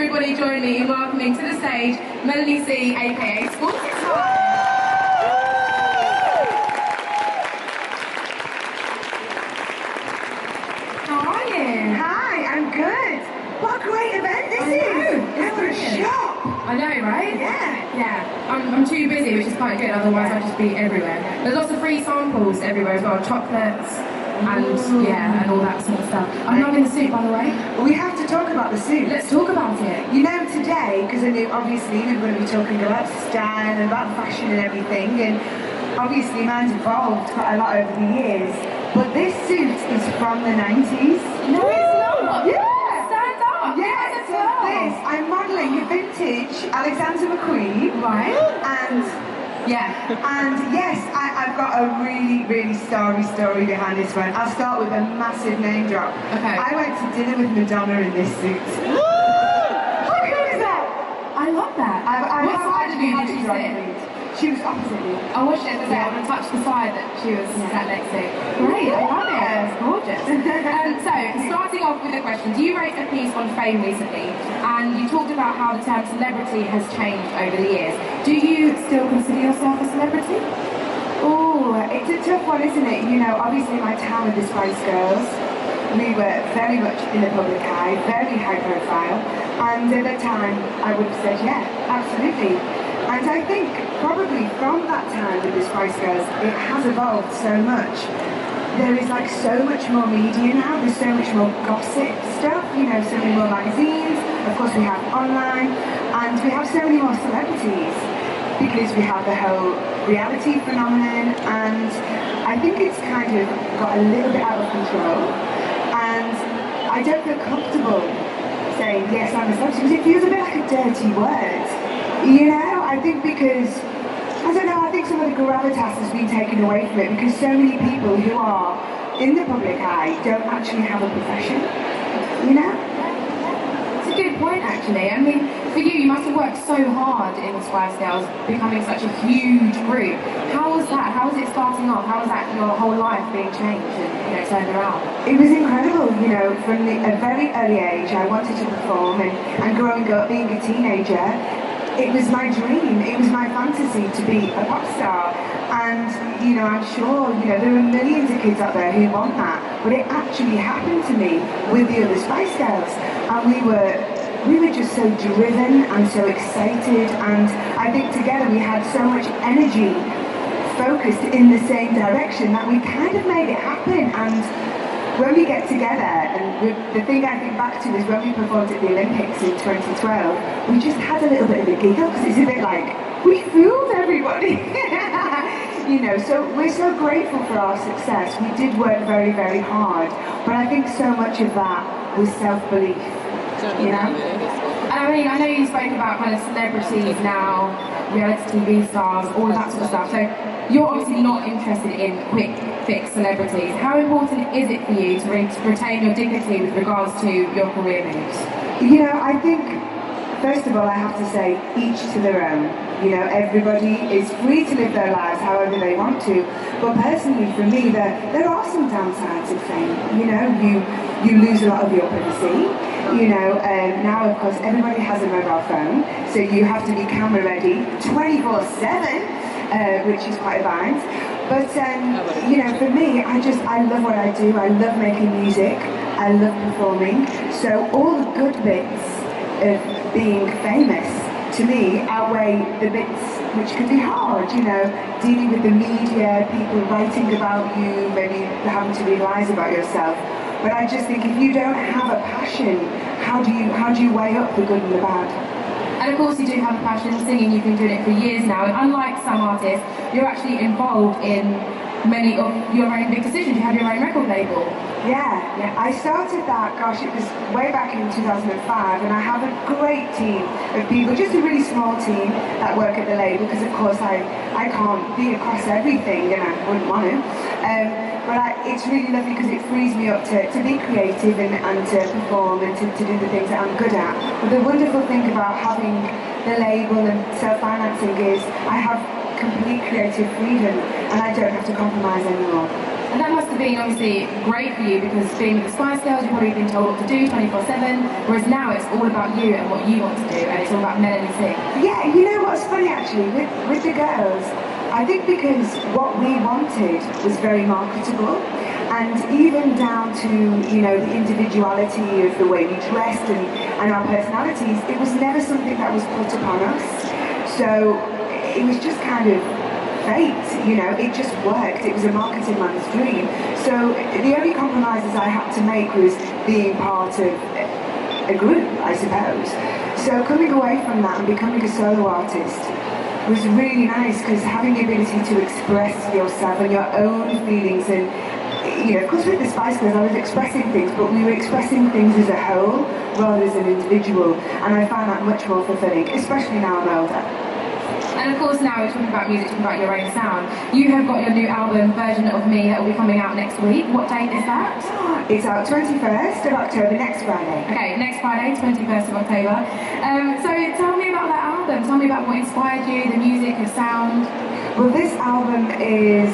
everybody join me in welcoming to the stage Melanie C, aka Sportswear. How are you? Hi, I'm good. What a great event this is! It's for a shop. I know, right? Yeah. Yeah. I'm too busy, which is quite good, otherwise I'd just be everywhere. There's lots of free samples everywhere as well, chocolates and and all that sort of stuff. I'm loving the suit, by the way. We have to talk about the suit. Let's talk about it. You know, today, because I knew obviously we're going to be talking about style and about fashion and everything, and obviously mine's evolved quite a lot over the years, but this suit is from the 90s. No, it's not. Yeah. Stand up. Yeah, so this, I'm modelling a vintage Alexander McQueen. Right. And yes, I've got a really, really story behind this one. I'll start with a massive name drop. Okay. I went to dinner with Madonna in this suit. How cool is that? I love that. What side of you did she sit? She was opposite me. I watched it today. I want to touch the side that she was sat next to. Great, I love it. It's gorgeous. So, starting off with a question. Do you wrote a piece on fame recently, and you talked about how the term celebrity has changed over the years. Do you still consider yourself a celebrity? Oh, it's a tough one, isn't it? You know, obviously my time with the Spice Girls, we were very much in the public eye, very high profile, and at the time I would have said, yeah, absolutely. And I think probably from that time with the Spice Girls, it has evolved so much. There is like so much more media now, there's so much more gossip stuff, you know, so many more magazines, of course we have online, and we have so many more celebrities because we have the whole reality phenomenon, and I think it's kind of got a little bit out of control, and I don't feel comfortable saying, yes, I'm a celebrity, because it feels a bit like a dirty word. You know, I think because, I don't know, I think some of the gravitas has been taken away from it because so many people who are in the public eye don't actually have a profession, you know? It's a good point, actually. I mean, for you must have worked so hard in the Spice Girls, becoming such a huge group. How was that? How was it starting off? How was that your whole life being changed and turned around? It was incredible, you know, from a very early age I wanted to perform, and growing up, being a teenager, it was my dream, it was my fantasy to be a pop star, and you know, I'm sure, you know, there are millions of kids out there who want that, but it actually happened to me with the other Spice Girls, and we were just so driven and so excited, and I think together we had so much energy focused in the same direction that we kind of made it happen. And when we get together, and the thing I think back to is when we performed at the Olympics in 2012, we just had a little bit of a giggle because it's a bit like, we fooled everybody. You know, so we're so grateful for our success. We did work very, very hard, but I think so much of that was self-belief, you know? And I mean, I know you spoke about kind of celebrities now, reality TV stars, all of that sort of stuff, so you're obviously not interested in quick fix celebrities. How important is it for you to retain your dignity with regards to your career moves? You know, I think, first of all, I have to say, each to their own. You know, everybody is free to live their lives however they want to. But personally, for me, there are some downsides of fame. You know, you lose a lot of your privacy. You know, now of course everybody has a mobile phone, so you have to be camera ready 24/7, which is quite a bind. But you know, for me, I love what I do. I love making music. I love performing. So all the good bits of being famous, to me, outweigh the bits which can be hard. You know, dealing with the media, people writing about you, maybe having to read lies about yourself. But I just think if you don't have a passion, how do you weigh up the good and the bad? And of course you do have a passion in singing, you've been doing it for years now, and unlike some artists, you're actually involved in many of your own big decisions. You have your own record label. Yeah. I started that, gosh, it was way back in 2005, and I have a great team of people, just a really small team that work at the label, because of course I can't be across everything, and I wouldn't want to. But it's really lovely because it frees me up to be creative and to perform and to do the things that I'm good at. But the wonderful thing about having the label and self-financing is I have complete creative freedom and I don't have to compromise anymore. And that must have been obviously great for you because being with the Spice Girls, you've probably been told what to do 24/7, whereas now it's all about you and what you want to do, and it's all about Melanie sing. Yeah, you know what's funny actually, with the girls, I think because what we wanted was very marketable, and even down to, you know, the individuality of the way we dressed and our personalities, it was never something that was put upon us. So it was just kind of fate, you know, it just worked. It was a marketing man's dream. So the only compromises I had to make was being part of a group, I suppose. So coming away from that and becoming a solo artist was really nice, because having the ability to express yourself and your own feelings, and you know, of course with the Spice Girls I was expressing things, but we were expressing things as a whole rather as an individual, and I found that much more fulfilling, especially now I'm older. And of course now we're talking about music, talking about your own sound. You have got your new album, Version of Me, that will be coming out next week. What date is that? It's out 21st of October, next Friday. Okay, next Friday, 21st of October. So tell me about that album. Tell me about what inspired you, the music, the sound. Well, this album is,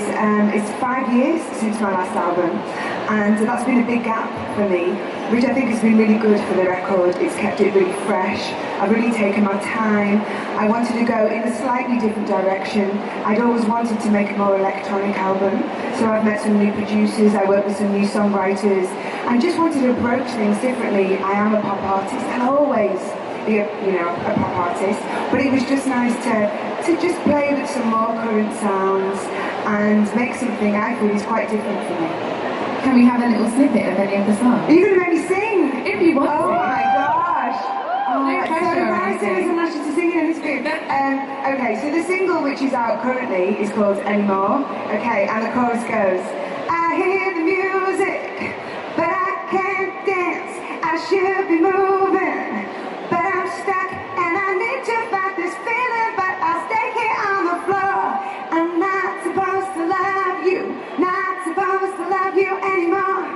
it's 5 years since my last album, and that's been a big gap for me, which I think has been really good for the record. It's kept it really fresh. I've really taken my time. I wanted to go in a slightly different direction. I'd always wanted to make a more electronic album, so I've met some new producers, I worked with some new songwriters, and just wanted to approach things differently. I am a pop artist, and I'll always be a pop artist, but it was just nice to just play with some more current sounds and make something I feel is quite different for me. Can we have a little snippet of any of the songs? Are you going to make me sing? If you want to. Oh my gosh! Oh, No it's so pressure or embarrassing anything. as an artist to sing in this group. Okay, so the single which is out currently is called Anymore. Okay, and the chorus goes, I hear the music, but I can't dance. I should be moving, but I'm stuck, and I need to fight this feeling, but I'll stay here on the floor. I'm not supposed to love you, not supposed to love you anymore.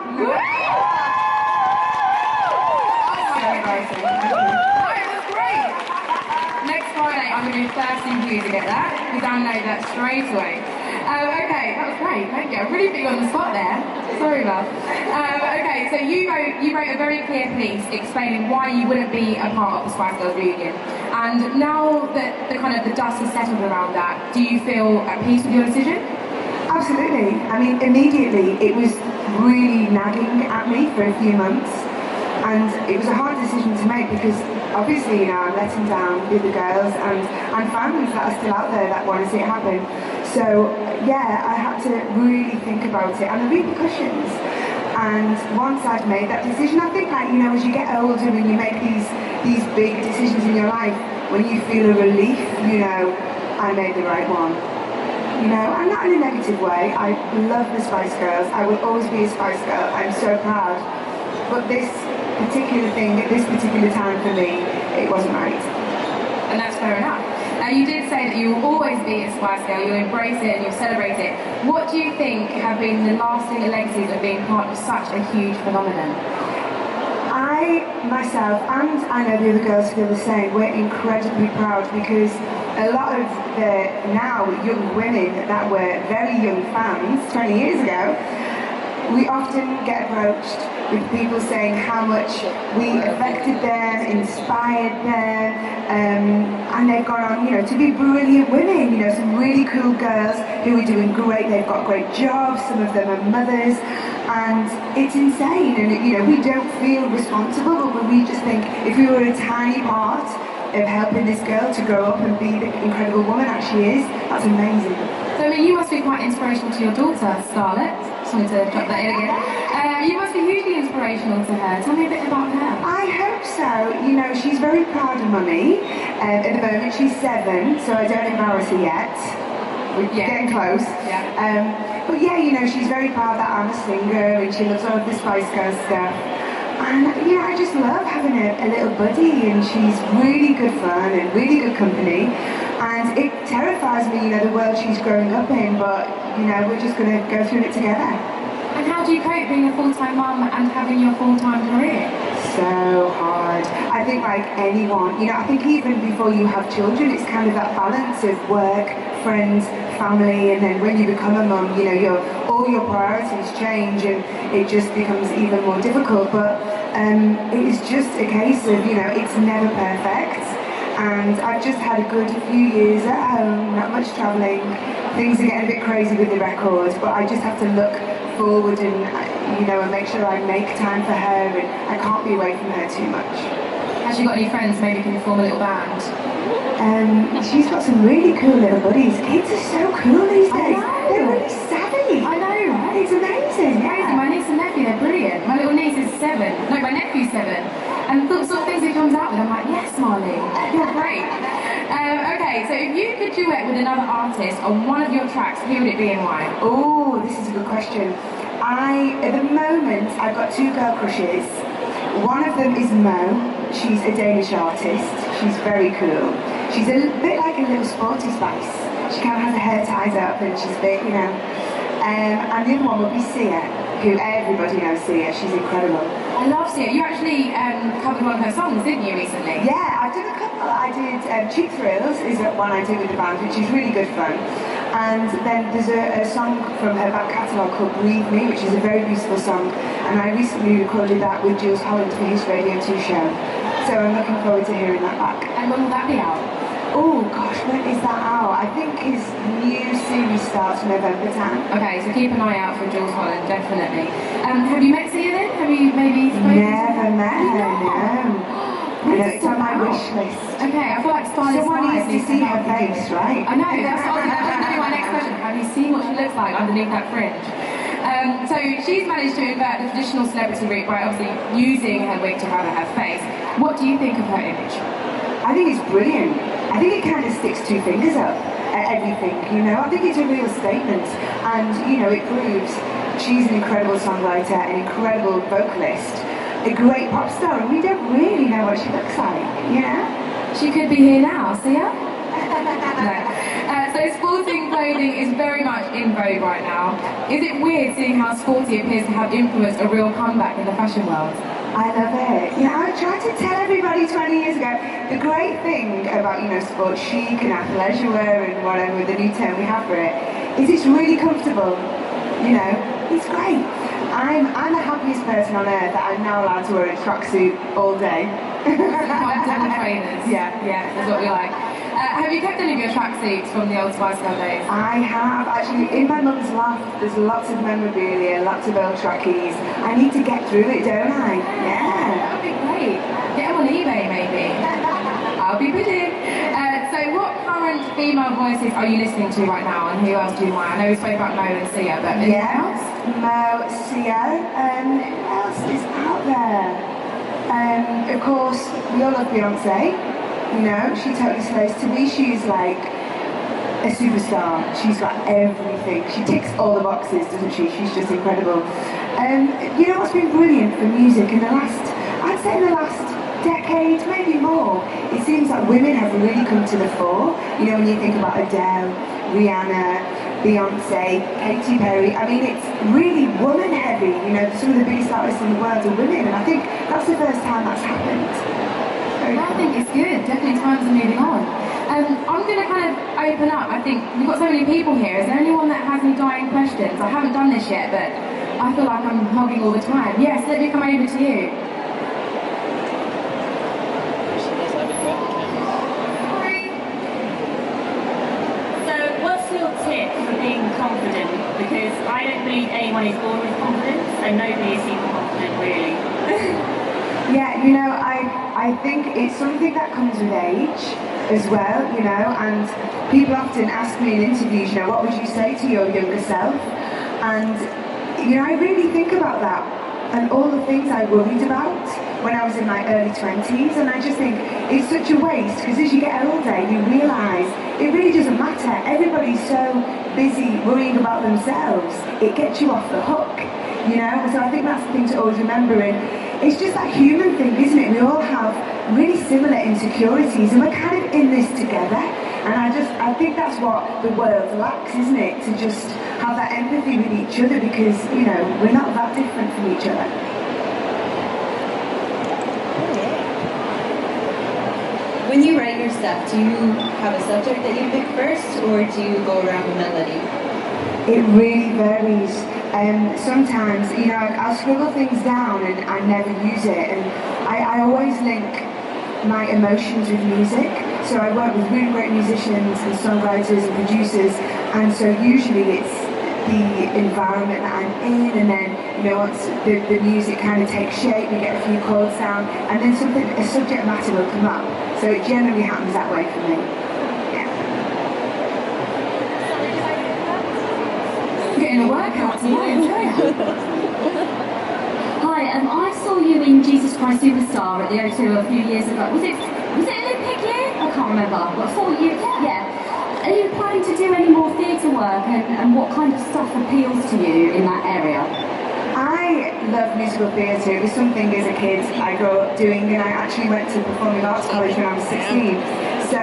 Next Friday, I'm going to be thirsty for you to get that. You download that straight away. Okay, that was great. Thank you. I'm really big on the spot there. Sorry, love. Okay, so you wrote a very clear piece explaining why you wouldn't be a part of the Spice Girls reunion. And now that the dust has settled around that, do you feel at peace with your decision? Absolutely. I mean, immediately it was really nagging at me for a few months, and it was a hard decision to make because obviously, you know, I'm letting down the other girls and fans that are still out there that want to see it happen. So yeah, I had to really think about it and the repercussions. And once I'd made that decision, I think, like, you know, as you get older and you make these big decisions in your life, when you feel a relief, you know, I made the right one. You know, and not in a negative way. I love the Spice Girls. I will always be a Spice Girl. I'm so proud. But this particular thing, at this particular time for me, it wasn't right. And that's fair enough. Now, you did say that you will always be a Spice Girl, you'll embrace it and you'll celebrate it. What do you think have been the lasting legacies of being part of such a huge phenomenon? I, myself, and I know the other girls feel the same, we're incredibly proud because a lot of the now young women that were very young fans 20 years ago, we often get approached with people saying how much we affected them, inspired them, and they've gone on, you know, to be brilliant women, you know, some really cool girls who are doing great, they've got great jobs, some of them are mothers, and it's insane, and you know, we don't feel responsible, but we just think if we were a tiny part of helping this girl to grow up and be the incredible woman that she is, that's amazing. So, I mean, you must be quite inspirational to your daughter, Stylist. Just wanted to drop that in again. You must be hugely inspirational to her. Tell me a bit about her. I hope so. You know, she's very proud of Mummy. At the moment, she's 7, so I don't embarrass her yet. We're getting close. Yeah. But yeah, you know, she's very proud that I'm a singer and she loves all of the Spice Girls stuff. And yeah, I just love having a little buddy, and she's really good fun and really good company. And it terrifies me, you know, the world she's growing up in, but you know, we're just going to go through it together. And how do you cope being a full-time mum and having your full-time career? So hard. I think like anyone, you know, I think even before you have children, it's kind of that balance of work, friends, family, and then when you become a mum, you know, all your priorities change, and it just becomes even more difficult. But it is just a case of, you know, it's never perfect. And I've just had a good few years at home, not much travelling. Things are getting a bit crazy with the record, but I just have to look forward and, you know, and make sure I make time for her, and I can't be away from her too much. Has she got any friends? Maybe can you form a little band? She's got some really cool little buddies. Kids are so cool these days. They're really savvy. I know, right? It's amazing. Crazy. My niece and nephew, they're brilliant. My little niece is 7. No, my nephew's 7. And the sort of things he comes out with, I'm like, yes, Marley, you're great. Okay, so if you could duet with another artist on one of your tracks, who would it be and why? Oh, this is a good question. At the moment, I've got 2 girl crushes. One of them is Mo. She's a Danish artist. She's very cool. She's a bit like a little sporty spice. She kind of has her hair tied up and she's a bit, you know. And the other one would be Sia, who everybody knows Sia. She's incredible. I love Sia. You actually covered one of her songs, didn't you, recently? Yeah, I've done a couple. I did Cheek Thrills is one I do with the band, which is really good fun. And then there's a song from her back catalogue called Breathe Me, which is a very beautiful song. And I recently recorded that with Jules Holland for his Radio 2 show. So I'm looking forward to hearing that back. And when will that be out? Oh gosh, when is that out? I think his new series starts November time. Okay, so keep an eye out for Jules Holland, definitely. Have you met Sia then? Have you maybe spoken Never met her, no. I know, it's on my wish list. Okay, I feel like Stylist someone needs to see her face, right? I know, that's going to be my next question. Have you seen what she looks like underneath that fringe? So she's managed to invert the traditional celebrity route by obviously using her wig to cover her face. What do you think of her image? I think it's brilliant. I think it kind of sticks 2 fingers up at everything, you know. I think it's a real statement, and, you know, it proves she's an incredible songwriter, an incredible vocalist, a great pop star, and we don't really know what she looks like, you know? She could be here now, see ya? No. So sporting clothing is very much in vogue right now. Is it weird seeing how sporty appears to have influenced a real comeback in the fashion world? I love it. You know, I tried to tell everybody 20 years ago, the great thing about, you know, sports chic and athleisure wear and whatever, the new term we have for it, is it's really comfortable. You know, it's great. I'm the happiest person on earth that I'm now allowed to wear a tracksuit all day. Double trainers. Yeah, that's what we like. Have you kept any of your tracksuits from the old Spice Girl days? I have. Actually, in my mum's loft, there's lots of memorabilia, lots of old trackies. I need to get through it, don't I? Yeah. That would be great. Get them on eBay, maybe. I'll be bidding. So what current female voices are you listening to right now, and who else do you admire? I know we spoke about Mo and Sia, but anything else? Mo, Sia, who else is out there? Of course, we all love Beyonce. You know, she totally slays. To me, she's like a superstar. She's got everything. She ticks all the boxes, doesn't she? She's just incredible. You know what's been brilliant for music in the last, I'd say in the last decade, maybe more, it seems like women have really come to the fore. You know, when you think about Adele, Rihanna, Beyonce, Katy Perry, I mean, it's really woman heavy. You know, some of the biggest artists in the world are women, and I think that's the first time that's happened. I think it's good. Definitely times are moving on. I'm going to kind of open up. I think we've got so many people here. Is there anyone that has any dying questions? I haven't done this yet, but I feel like I'm hogging all the time. Yes, let me come over to you. So, what's your tip for being confident? Because I don't believe anyone is born with confidence, so nobody is even confident, really. Yeah, you know, I think it's something that comes with age as well, you know, and people often ask me in interviews, you know, what would you say to your younger self? And, you know, I really think about that and all the things I worried about when I was in my early 20s, and I just think it's such a waste, because as you get older, you realise it really doesn't matter. Everybody's so busy worrying about themselves, it gets you off the hook, you know? So I think that's the thing to always remember. And it's just that human thing, isn't it? We all have really similar insecurities, and we're kind of in this together. And I think that's what the world lacks, isn't it? To just have that empathy with each other, because, you know, we're not that different from each other. When you write your stuff, do you have a subject that you pick first, or do you go around with melody? It really varies. Sometimes, you know, I'll scribble things down and I never use it, and I always link my emotions with music. So I work with really great musicians and songwriters and producers, and so usually it's the environment that I'm in, and then, you know, once the music kind of takes shape, we get a few chords down, and then a subject matter will come up. So it generally happens that way for me. Yeah. Getting a workout today. Hi, I saw you in Jesus Christ Superstar at the O2 a few years ago. Was it Olympic year? I can't remember. What, 4 years? Yeah. Are you planning to do any more theatre work, and what kind of stuff appeals to you in that area? I love musical theatre. It was something as a kid I grew up doing, and I actually went to Performing Arts College when I was 16. So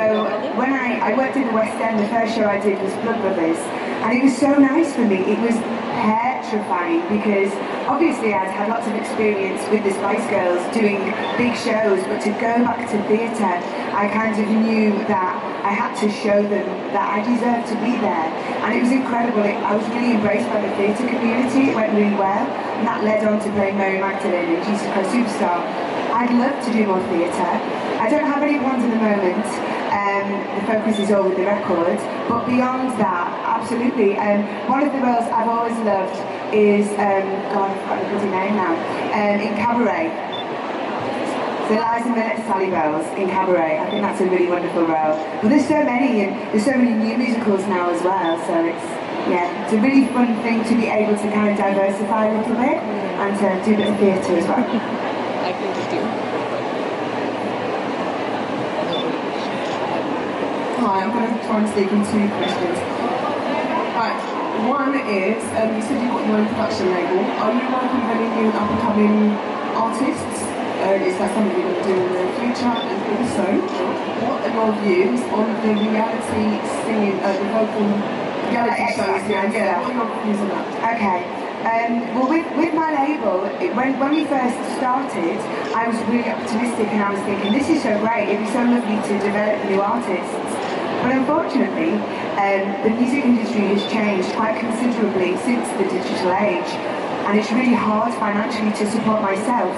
when I worked in the West End, the first show I did was Blood Brothers, and it was so nice for me. It was petrifying because obviously I'd had lots of experience with the Spice Girls doing big shows, but to go back to theatre, I kind of knew that I had to show them that I deserved to be there, and it was incredible. I was really embraced by the theatre community. It went really well, and that led on to playing Mary Magdalene in Jesus Christ Superstar. I'd love to do more theatre. I don't have any plans at the moment. The focus is all with the record, but beyond that, absolutely. One of the roles I've always loved is, God, I've got the bloody name now, in Cabaret. So Liza Minnette Sally Bells in Cabaret. I think that's a really wonderful role. But there's so many, and there's so many new musicals now as well, so it's a really fun thing to be able to kind of diversify a little bit and to do a bit of theatre as well. I can just do. Hi, I'm going to try and sneak in 2 questions. Right, one is, you said you've got your own production label. Are you working with any new up-and-coming artists? Is that something you're going to do in the future? And also, what are your views on the reality singing, the vocal reality shows? Yeah, what are your views on that? Okay. Well, with my label, when we first started, I was really optimistic, and I was thinking, this is so great, it'd be so lovely to develop new artists. But unfortunately, the music industry has changed quite considerably since the digital age, and it's really hard financially to support myself.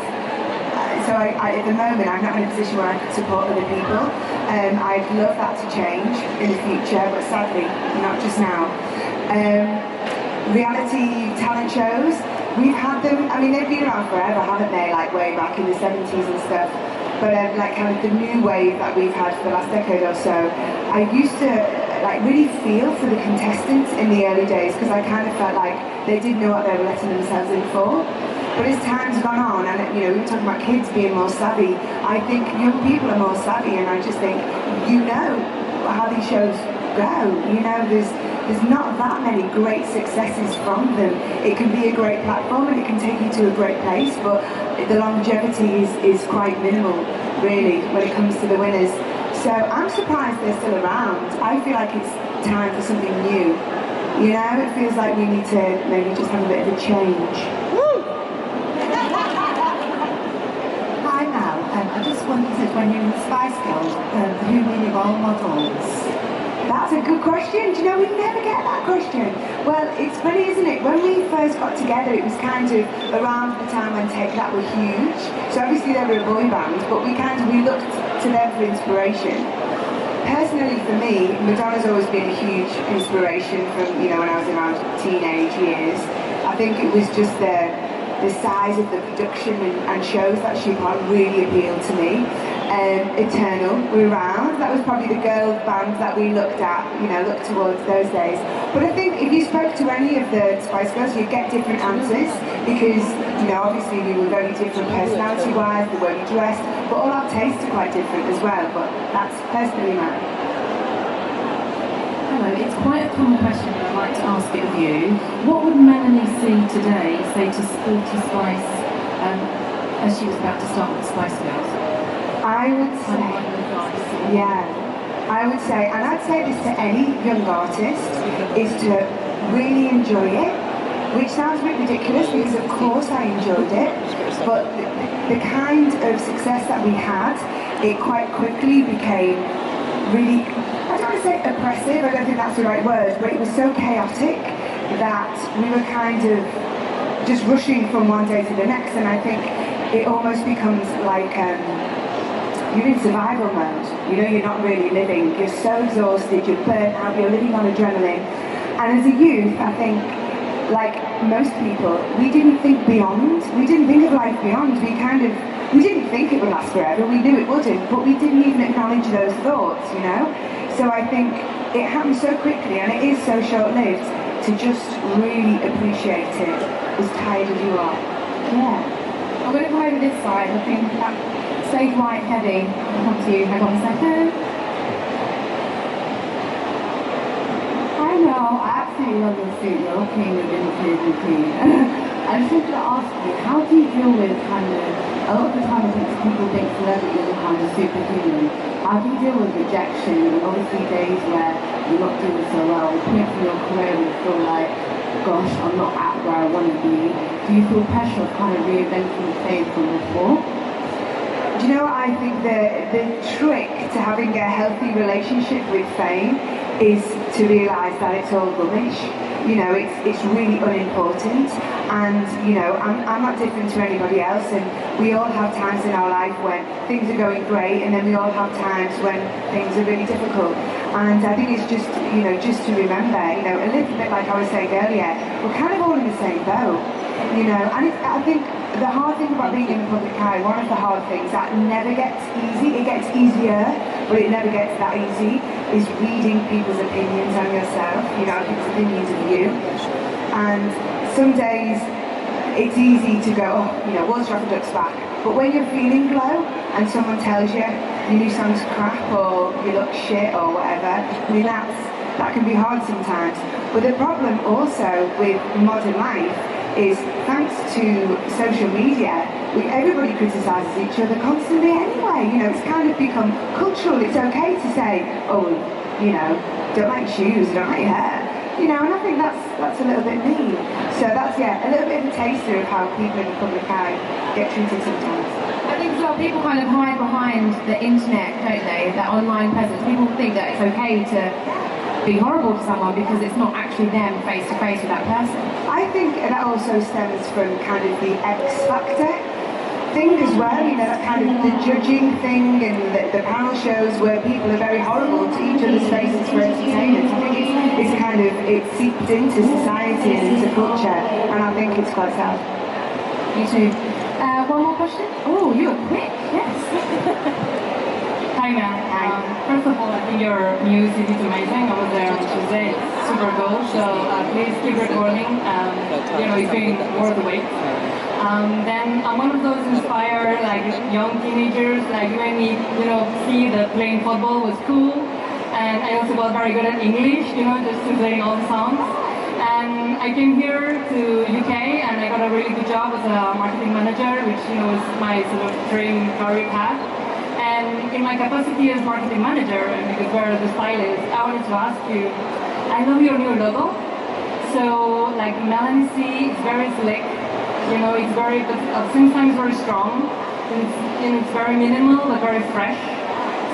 So at the moment, I'm not in a position where I could support other people. I'd love that to change in the future, but sadly, not just now. Reality talent shows, we've had them, I mean, they've been around forever, haven't they, like way back in the 70s and stuff. But like kind of the new wave that we've had for the last decade or so, I used to like really feel for the contestants in the early days, because I kind of felt like they didn't know what they were letting themselves in for. But as time's gone on, and you know, we were talking about kids being more savvy, I think young people are more savvy, and I just think, you know how these shows go. You know, there's not that many great successes from them. It can be a great platform and it can take you to a great place, but the longevity is quite minimal, really, when it comes to the winners. So I'm surprised they're still around. I feel like it's time for something new. You know, it feels like we need to maybe just have a bit of a change. Hi Mel, I just wondered, when you were in Spice Girls, who were your role models? That's a good question. Do you know, we never get that question. Well, it's funny, isn't it? When we first got together, it was kind of around the time when Take That were huge. So obviously they were a boy band, but we looked to them for inspiration. Personally, for me, Madonna's always been a huge inspiration from, you know, when I was around teenage years. I think it was just the size of the production and shows that she put on really appealed to me. Eternal were around. That was probably the girl band that we looked at, you know, looked towards those days. But I think if you spoke to any of the Spice Girls, you'd get different answers, because, you know, obviously we were very different personality-wise, the way we dressed, but all our tastes are quite different as well. But that's personally mine. Hello, it's quite a common question that I'd like to ask it of you. What would Melanie see today, say to Sporty Spice, as she was about to start with the Spice Girls? I would say, and I'd say this to any young artist, is to really enjoy it, which sounds a bit ridiculous because of course I enjoyed it, but the kind of success that we had, it quite quickly became really, I don't want to say oppressive, I don't think that's the right word, but it was so chaotic that we were kind of just rushing from one day to the next, and I think it almost becomes like you're in survival mode. You know, you're not really living. You're so exhausted, you're burnt out, you're living on adrenaline. And as a youth, I think, like most people, we didn't think beyond. We didn't think of life beyond. We didn't think it would last forever. We knew it wouldn't, but we didn't even acknowledge those thoughts, you know? So I think it happened so quickly, and it is so short-lived, to just really appreciate it, as tired as you are. Yeah. I'm going to come over this side. I think that stage right heavy. I'll come to you. Hang on a second. Hi Mel, I absolutely love your suit. You're looking really routine. I just wanted to ask you, how do you deal with kind of, a lot of the time I think people think celebrities are kind of superhuman. How do you deal with rejection and obviously days where you're not doing so well, points in your career and you feel like, gosh, I'm not at where I want to be. Do you feel pressure of kind of reinventing the same from before? Do you know what I think the trick to having a healthy relationship with fame is to realise that it's all rubbish. You know, it's really unimportant, and you know, I'm not different to anybody else, and we all have times in our life when things are going great, and then we all have times when things are really difficult. And I think it's just, you know, just to remember, you know, a little bit like I was saying earlier, we're kind of all in the same boat, you know. And I think the hard thing about being in the public eye, one of the hard things that never gets easy, it gets easier, but it never gets that easy, is reading people's opinions on yourself, you know, people's opinions of you. And some days it's easy to go, oh, you know, Walter Duck's back. But when you're feeling low and someone tells you your new song's crap or you look shit or whatever, I mean, that can be hard sometimes. But the problem also with modern life is, thanks to social media, everybody criticises each other constantly anyway. You know, it's kind of become cultural. It's okay to say, oh, you know, don't like shoes, don't like your hair. You know, and I think that's a little bit mean. So that's, yeah, a little bit of a taster of how people in the public eye get treated sometimes. I think a lot of people kind of hide behind the internet, don't they? That online presence. People think that it's okay to be horrible to someone because it's not actually them face to face with that person. I think that also stems from kind of the X Factor thing as well, you know, that kind of the judging thing and the panel shows where people are very horrible to each other's faces for entertainment. I think it's kind of, it's seeped into society and into culture, and I think it's quite sad. You too. One more question? Oh, you were quick, yes. Hi Mel. First of all, I think your new CD is amazing. I was there on Tuesday. It's super cool. So please keep recording. You know, it's being worth the wait. Then I'm one of those inspired, like young teenagers, like you made me, you know, see that playing football was cool. And I also got very good at English, you know, just to playing all the songs. And I came here to UK and I got a really good job as a marketing manager, which, you know, is my sort of dream career path. And in my capacity as marketing manager, and because we're the Stylist, I wanted to ask you, I love your new logo. So, like Melanie C, it's very slick, you know, it's very, but sometimes very strong, and it's very minimal, but very fresh.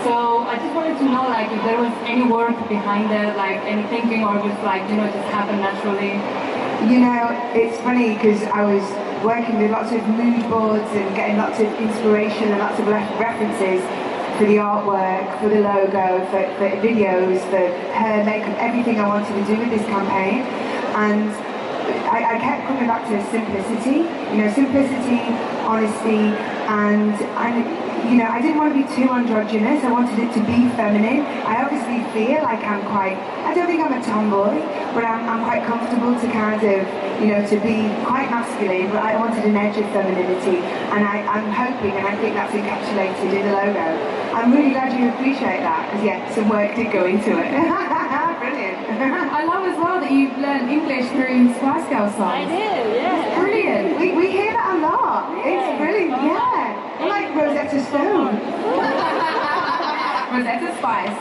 So I just wanted to know, like, if there was any work behind it, like any thinking, or just like, you know, just happened naturally. You know, it's funny because I was working with lots of mood boards and getting lots of inspiration and lots of references for the artwork, for the logo, for videos, for hair, makeup, everything I wanted to do with this campaign. And I kept coming back to simplicity, you know, simplicity, honesty, and you know, I didn't want to be too androgynous. I wanted it to be feminine. I obviously feel like I'm quite, I don't think I'm a tomboy, but I'm quite comfortable to kind of, you know, to be quite masculine, but I wanted an edge of femininity, and I'm hoping, and I think that's encapsulated in the logo. I'm really glad you appreciate that, because yeah, some work did go into it. Brilliant. I love as well that you've learned English through Spice Girls songs. I did, yeah. Brilliant. We hear that a lot. It's brilliant, yeah. I like Rosetta Stone. Rosetta Spice.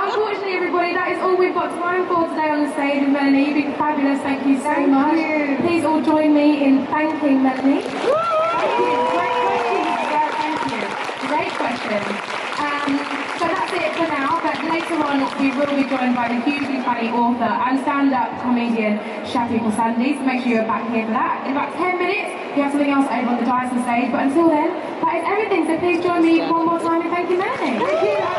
Unfortunately, everybody, that is all we've got time for today on the stage with Melanie. You've been fabulous. Thank you so much. Thank you. Please all join me in thanking Melanie. Thank you. Great question. So that's it for now, but later on we will be joined by the hugely funny author and stand-up comedian Shafi Sandy, so make sure you're back here for that. In about 10 minutes, we have something else over on the Dyson stage, but until then, that is everything, so please join me one more time in thanking Melanie. Thank you.